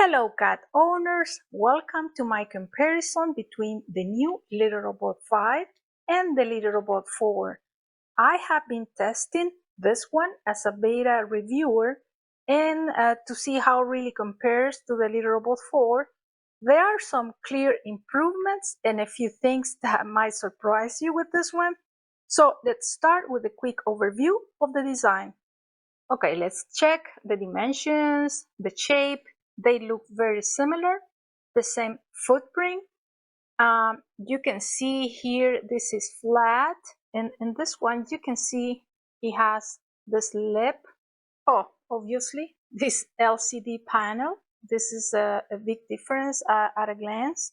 Hello cat owners, welcome to my comparison between the new Little Robot 5 and the Little Robot 4. I have been testing this one as a beta reviewer and to see how it really compares to the Little Robot 4. There are some clear improvements and a few things that might surprise you with this one. So let's start with a quick overview of the design. Okay, let's check the dimensions, the shape. They look very similar, the same footprint. You can see here this is flat, and in this one you can see it has this lip. Oh, obviously, this LCD panel. This is a big difference at a glance.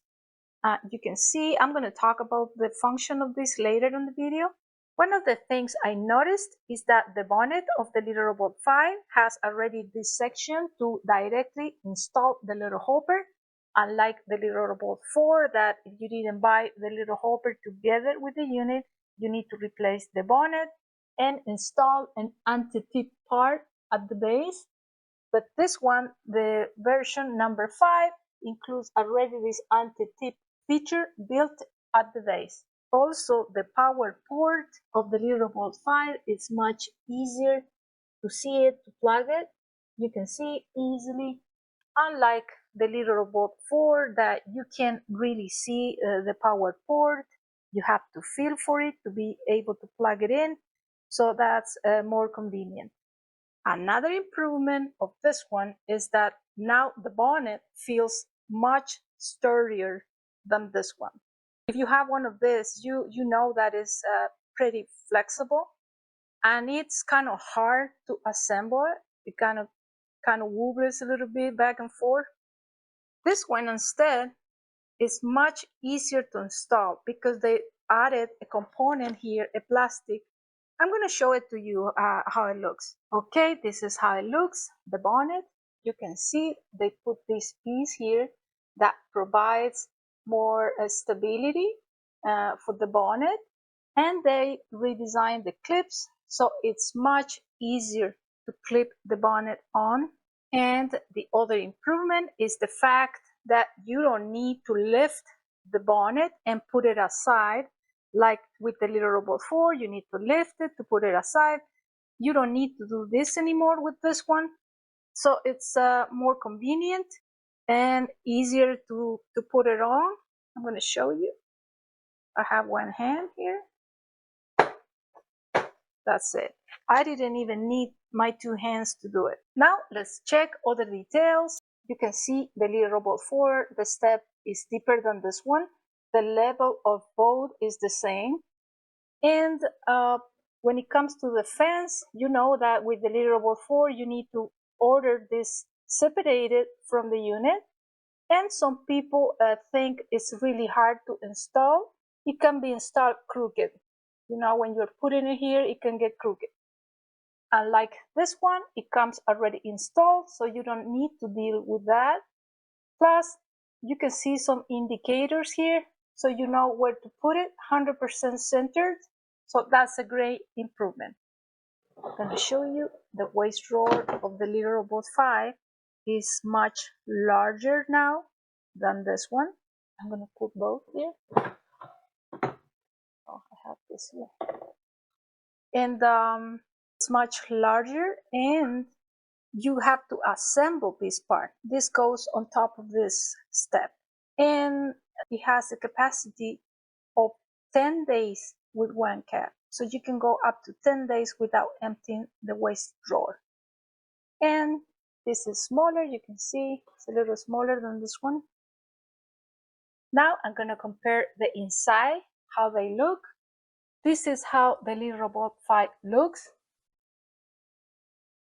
You can see, I'm going to talk about the function of this later in the video. One of the things I noticed is that the bonnet of the Little Robot 5 has already this section to directly install the little hopper, unlike the Little Robot 4 that if you didn't buy the little hopper together with the unit, you need to replace the bonnet and install an anti-tip part at the base. But this one, the version number 5, includes already this anti-tip feature built at the base. Also, the power port of the Little Robot 5 is much easier to see it, to plug it. You can see easily, unlike the Little Robot 4 that you can't really see the power port. You have to feel for it to be able to plug it in. So that's more convenient. Another improvement of this one is that now the bonnet feels much sturdier than this one. If you have one of this, you know that is pretty flexible, and it's kind of hard to assemble it. It kind of wobbles a little bit back and forth. This one instead is much easier to install because they added a component here, a plastic. I'm going to show it to you how it looks. Okay, this is how it looks, the bonnet. You can see they put this piece here that provides more stability for the bonnet, and they redesigned the clips so it's much easier to clip the bonnet on. And the other improvement is the fact that you don't need to lift the bonnet and put it aside like with the Little Robot 4. You need to lift it to put it aside. You don't need to do this anymore with this one. So it's more convenient and easier to put it on. I'm going to show you. I have one hand here. That's it. I didn't even need my two hands to do it. Now let's check other details. You can see the Little Robot 4, the step is deeper than this one. The level of both is the same. And when it comes to the fence, you know that with the Little Robot 4, you need to order this separated from the unit. And some people think it's really hard to install. It can be installed crooked. You know, when you're putting it here, it can get crooked. Unlike this one, it comes already installed, so you don't need to deal with that. Plus, you can see some indicators here, so you know where to put it, 100% centered. So that's a great improvement. I'm going to show you the waist drawer of the Little Robot 5 is much larger now than this one. I'm going to put both here. Oh, I have this here. And it's much larger, and you have to assemble this part. This goes on top of this step. And it has a capacity of 10 days with one cat. So you can go up to 10 days without emptying the waste drawer. And this is smaller. You can see it's a little smaller than this one. Now I'm going to compare the inside, how they look. This is how the Little Robot 5 looks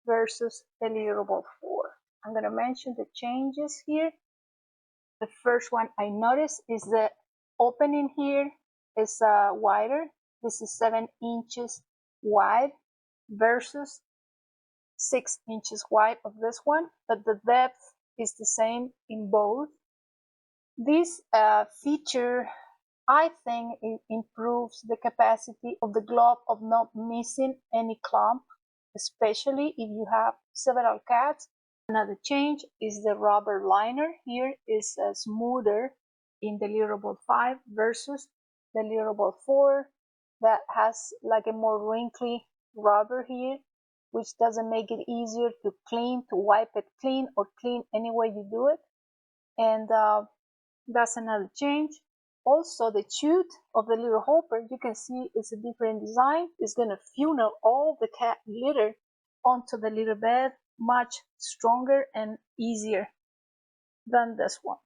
versus the Little Robot 4. I'm going to mention the changes here. The first one I noticed is the opening here is wider. This is 7 inches wide versus 6 inches wide of this one, but the depth is the same in both. This feature, I think, it improves the capacity of the glove of not missing any clump, especially if you have several cats. Another change is the rubber liner. Here is smoother in the Leaderboard 5 versus the Leaderboard 4 that has like a more wrinkly rubber here, which doesn't make it easier to clean, to wipe it clean or clean any way you do it. And that's another change. Also, the chute of the little hopper, you can see it's a different design. It's going to funnel all the cat litter onto the little bed, much stronger and easier than this one.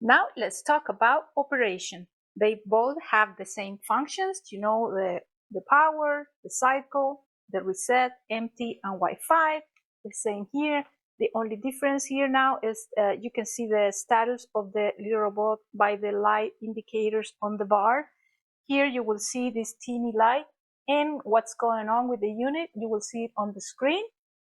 Now let's talk about operation. They both have the same functions, the power, the cycle, the reset, empty, and Wi-Fi. The same here. The only difference here now is you can see the status of the little robot by the light indicators on the bar. Here you will see this teeny light and what's going on with the unit. You will see it on the screen.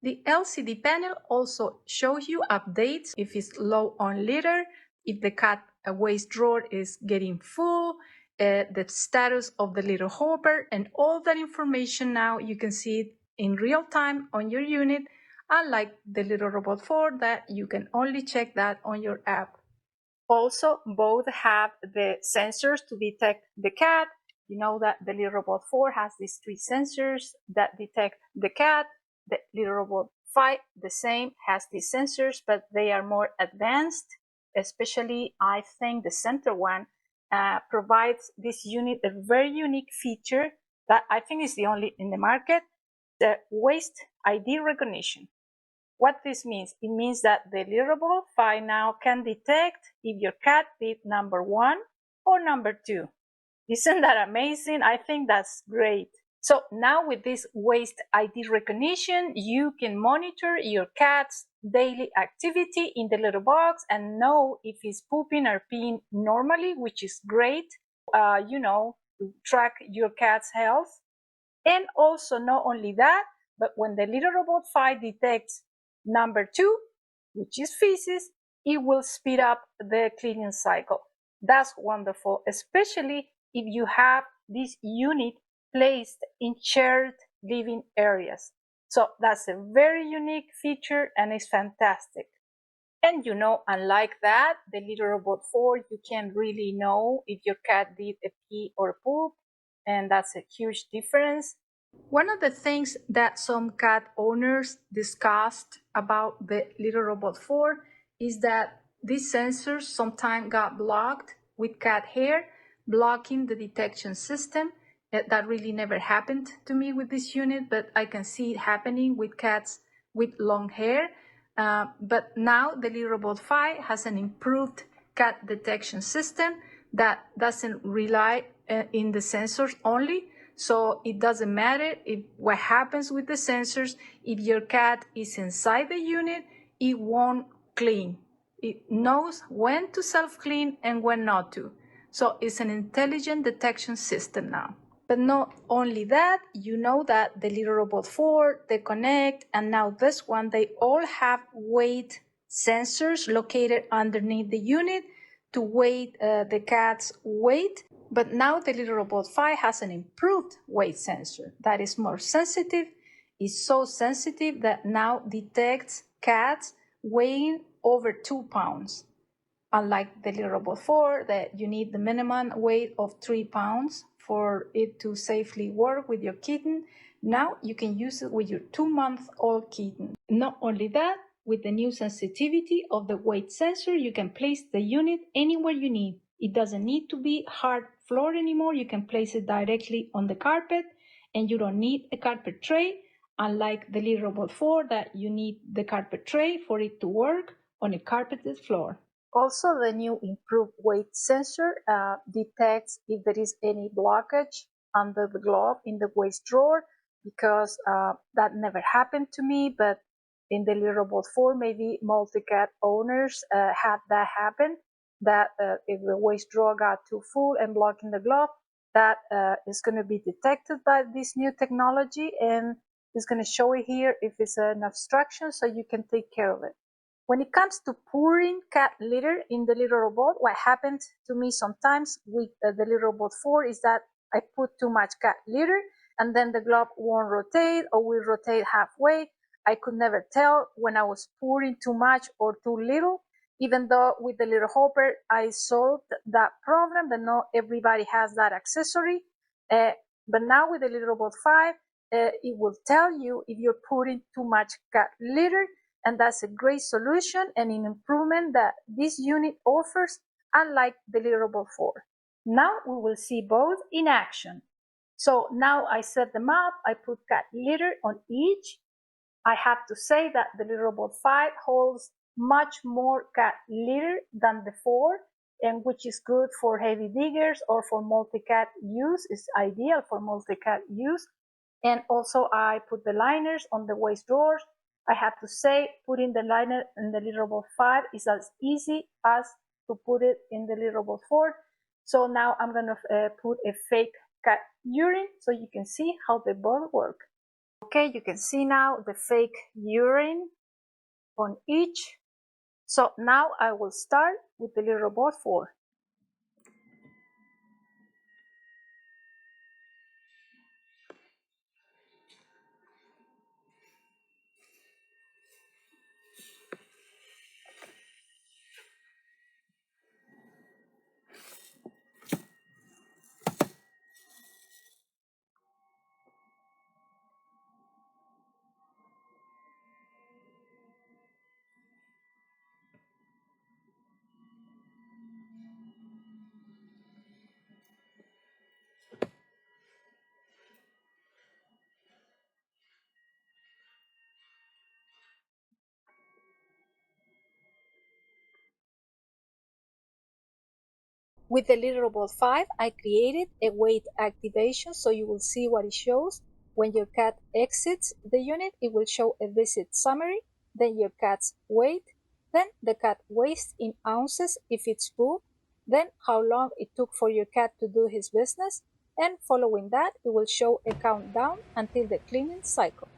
The LCD panel also shows you updates if it's low on litter, if the cat waste drawer is getting full, the status of the litter hopper, and all that information now you can see it in real time on your unit, unlike the little robot 4 that you can only check that on your app. Also, both have the sensors to detect the cat. You know that the little robot 4 has these 3 sensors that detect the cat. The little robot 5, the same, has these sensors, but they are more advanced. Especially, I think the center one provides this unit a very unique feature that I think is the only in the market, the waste ID recognition. What this means? It means that the Leaderboard 5 now can detect if your cat did number 1 or number 2. Isn't that amazing? I think that's great. So now with this waste ID recognition, you can monitor your cat's daily activity in the little box and know if he's pooping or peeing normally, which is great, to track your cat's health. And also not only that, but when the little robot 5 detects number 2, which is feces, it will speed up the cleaning cycle. That's wonderful, especially if you have this unit placed in shared living areas. So that's a very unique feature and it's fantastic. And unlike that, the little robot 4, you can really know if your cat did a pee or poop, and that's a huge difference. One of the things that some cat owners discussed about the little robot 4 is that these sensors sometimes got blocked with cat hair, blocking the detection system. That really never happened to me with this unit, but I can see it happening with cats with long hair. But now the little robot 5 has an improved cat detection system that doesn't rely in the sensors only. So it doesn't matter what happens with the sensors. If your cat is inside the unit, it won't clean. It knows when to self-clean and when not to. So it's an intelligent detection system now. But not only that, you know that the little robot 4, the Connect, and now this one, they all have weight sensors located underneath the unit to weigh the cat's weight. But now the little robot 5 has an improved weight sensor that is more sensitive. It's so sensitive that now detects cats weighing over 2 pounds. Unlike the little robot 4, that you need the minimum weight of 3 pounds for it to safely work with your kitten. Now you can use it with your 2-month-old kitten. Not only that, with the new sensitivity of the weight sensor, you can place the unit anywhere you need. It doesn't need to be hard floor anymore. You can place it directly on the carpet, and you don't need a carpet tray, unlike the little robot 4 that you need the carpet tray for it to work on a carpeted floor. Also, the new improved weight sensor detects if there is any blockage under the glove in the waste drawer, because that never happened to me, but in the little robot 4, maybe multi-cat owners had that happen, that if the waste drawer got too full and blocking the glove, that is going to be detected by this new technology, and it's going to show it here if it's an obstruction, so you can take care of it. When it comes to pouring cat litter in the little robot, what happened to me sometimes with the little robot 4 is that I put too much cat litter and then the glove won't rotate or will rotate halfway. I could never tell when I was pouring too much or too little, even though with the little hopper I solved that problem, but not everybody has that accessory. But now with the Little Robot 5, it will tell you if you're putting too much cat litter, and that's a great solution and an improvement that this unit offers, unlike the Little Robot 4. Now we will see both in action. So now I set them up, I put cat litter on each. I have to say that the Little Robot 5 holds much more cat litter than the 4, and which is good for heavy diggers or for multi-cat use. It's ideal for multi-cat use. And also I put the liners on the waste drawers. I have to say putting the liner in the Little Robot 5 is as easy as to put it in the Little Robot 4. So now I'm going to put a fake cat urine so you can see how they both work. Okay, you can see now the fake urine on each. So now I will start with the Little Robot 4. With the Little Robot 5, I created a weight activation so you will see what it shows. When your cat exits the unit, it will show a visit summary, then your cat's weight, then the cat weighs in ounces if it's full, then how long it took for your cat to do his business, and following that, it will show a countdown until the cleaning cycle.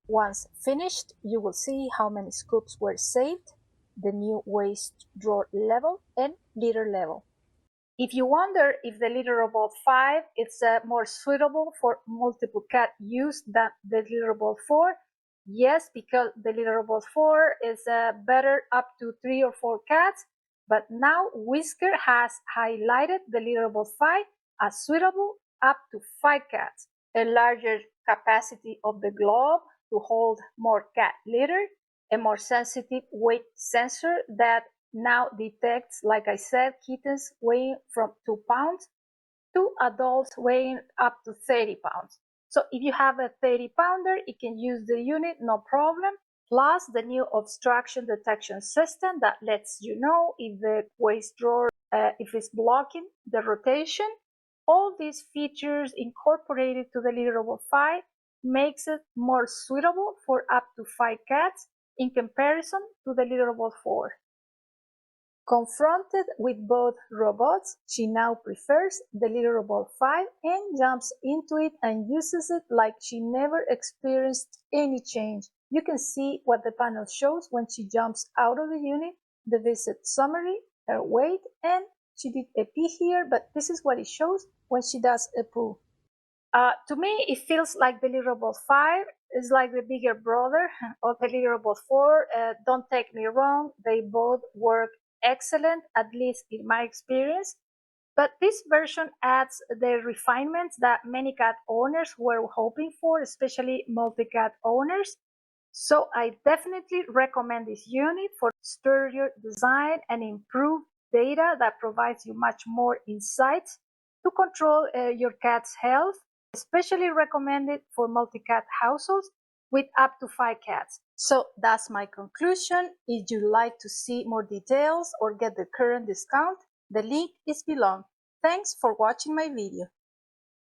Once finished, you will see how many scoops were saved, the new waste drawer level, and litter level. If you wonder if the Little Robot 5 is more suitable for multiple cat use than the Little Robot 4, yes, because the Little Robot 4 is better up to 3 or 4 cats, but now Whisker has highlighted the Little Robot 5 as suitable up to 5 cats. A larger capacity of the globe to hold more cat litter, a more sensitive weight sensor that now detects, like I said, kittens weighing from 2 pounds to adults weighing up to 30 pounds. So if you have a 30-pounder, it can use the unit, no problem. Plus the new obstruction detection system that lets you know if the waste drawer if it's blocking the rotation. All these features incorporated to the Little Robot 5 makes it more suitable for up to 5 cats in comparison to the Little Robot 4. Confronted with both robots, she now prefers the Little Robot 5 and jumps into it and uses it like she never experienced any change. You can see what the panel shows when she jumps out of the unit, the visit summary, her weight, and she did a pee here, but this is what it shows when she does a poo. To me, it feels like the Little Robot 5 is like the bigger brother of the Little Robot 4. Don't take me wrong, they both work excellent, at least in my experience. But this version adds the refinements that many cat owners were hoping for, especially multi-cat owners. So I definitely recommend this unit for sturdier design and improved data that provides you much more insights to control your cat's health, especially recommended for multi-cat households with up to 5 cats. So that's my conclusion. If you'd like to see more details or get the current discount, the link is below. Thanks for watching my video.